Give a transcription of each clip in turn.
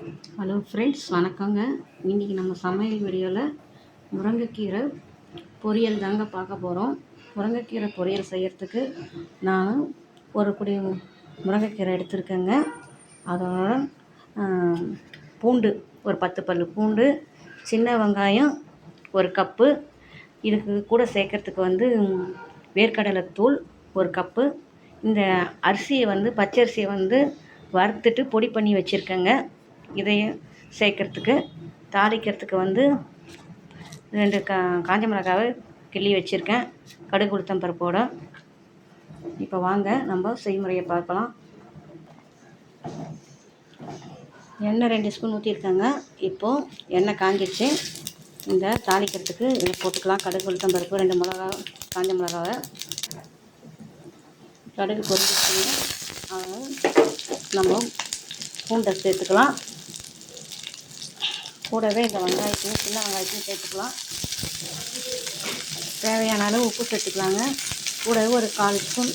Hello friends, வணக்கங்க. இன்றைக்கி நம்ம சமையல் வீடியோவில் முருங்கைக்கீரை பொரியல் தாங்க பார்க்க போகிறோம். முருங்கைக்கீரை பொரியல் செய்கிறதுக்கு நான் ஒரு குடி முருங்கைக்கீரை எடுத்துருக்கேங்க. அதோட பூண்டு ஒரு 10 பல் பூண்டு, சின்ன வெங்காயம் ஒரு கப்பு, இதுக்கு கூட சேர்க்கறதுக்கு வேர்க்கடலை தூள் ஒரு கப்பு, இந்த அரிசியை பச்சரிசியை வறுத்துட்டு பொடி பண்ணி வச்சுருக்கேங்க. இதையும் சேர்க்கறதுக்கு தாளிக்கிறதுக்கு 2 காஞ்ச மிளகாவை கிள்ளி வச்சுருக்கேன், கடுகு உளுத்தம் பருப்போட. இப்போ வாங்க நம்ம செய்முறையை பார்க்கலாம். எண்ணெய் 2 ஸ்பூன் ஊற்றிருக்கேங்க. இப்போது எண்ணெய் காஞ்சிடுச்சு. இந்த தாளிக்கிறதுக்கு இதை போட்டுக்கலாம். கடுகு உளுத்தம் பருப்பு, 2 மிளகா, காஞ்ச மிளகாவை, கடுகு பொரிஞ்சிச்சுங்க. நம்ம பூண்டை சேர்த்துக்கலாம். கூடவே இந்த வெங்காயத்தையும் சின்ன வெங்காயத்தையும் சேர்த்துக்கலாம். தேவையான அளவு உப்பு சேர்த்துக்கலாங்க. கூடவே ஒரு 1/4 ஸ்பூன்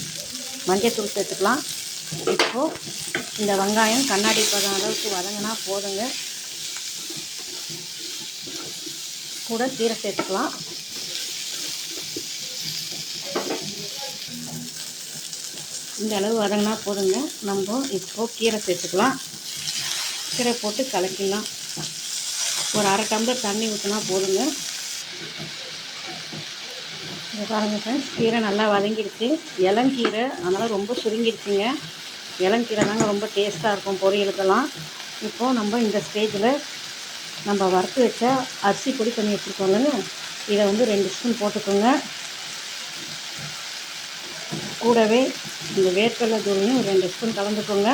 மஞ்சள்தூள் சேர்த்துக்கலாம். இப்போது இந்த வெங்காயம் கண்ணாடி பதம் அளவுக்கு வதங்கினா போதுங்க. கூட கீரை சேர்த்துக்கலாம். இந்த அளவு வதங்கினா போதுங்க. நம்ம இப்போது கீரை சேர்த்துக்கலாம். கீரை போட்டு கலக்கிடலாம். ஒரு 1/2 டம்ளர் தண்ணி ஊற்றினா போதுங்க. இதை பாருங்கள் ஃப்ரெண்ட்ஸ், கீரை நல்லா வதங்கிடுச்சு. இளங்கீரை, அதனால் ரொம்ப சுருங்கிடுச்சுங்க. இளங்கீரை தாங்க ரொம்ப டேஸ்ட்டாக இருக்கும் பொரியலுக்கெல்லாம். இப்போது நம்ம இந்த ஸ்டேஜில் நம்ம வறுத்து வச்ச அரிசி பொடி பண்ணி வச்சுருக்கோங்க. இதை 2 ஸ்பூன் போட்டுக்கோங்க. கூடவே இந்த வேர்க்கடலை தூளையும் 2 ஸ்பூன் கலந்துக்கோங்க.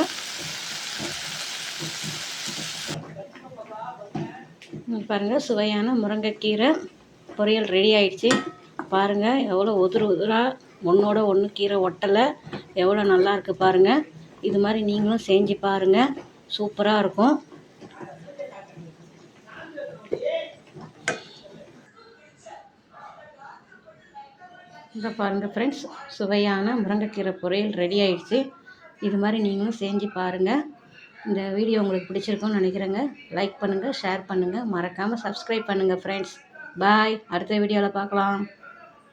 பாருங்கள், சுவையான முருங்கைக்கீரை பொரியல் ரெடி ஆயிடுச்சு. பாருங்கள், எவ்வளோ உதிராக ஒன்றோட ஒன்று கீரை ஒட்டலை, எவ்வளோ நல்லா இருக்குது பாருங்கள். இது மாதிரி நீங்களும் செஞ்சு பாருங்கள், சூப்பராக இருக்கும். இதை பாருங்கள் ஃப்ரெண்ட்ஸ், சுவையான முருங்கைக்கீரை பொரியல் ரெடி ஆயிடுச்சு. இது மாதிரி நீங்களும் செஞ்சு பாருங்கள். இந்த வீடியோ உங்களுக்கு பிடிச்சிருக்கும்னு நினைக்கிறேங்க. லைக் பண்ணுங்கள், ஷேர் பண்ணுங்கள், மறக்காமல் சப்ஸ்கிரைப் பண்ணுங்கள் ஃப்ரெண்ட்ஸ். பாய். அடுத்த வீடியோவில் பார்க்கலாம்.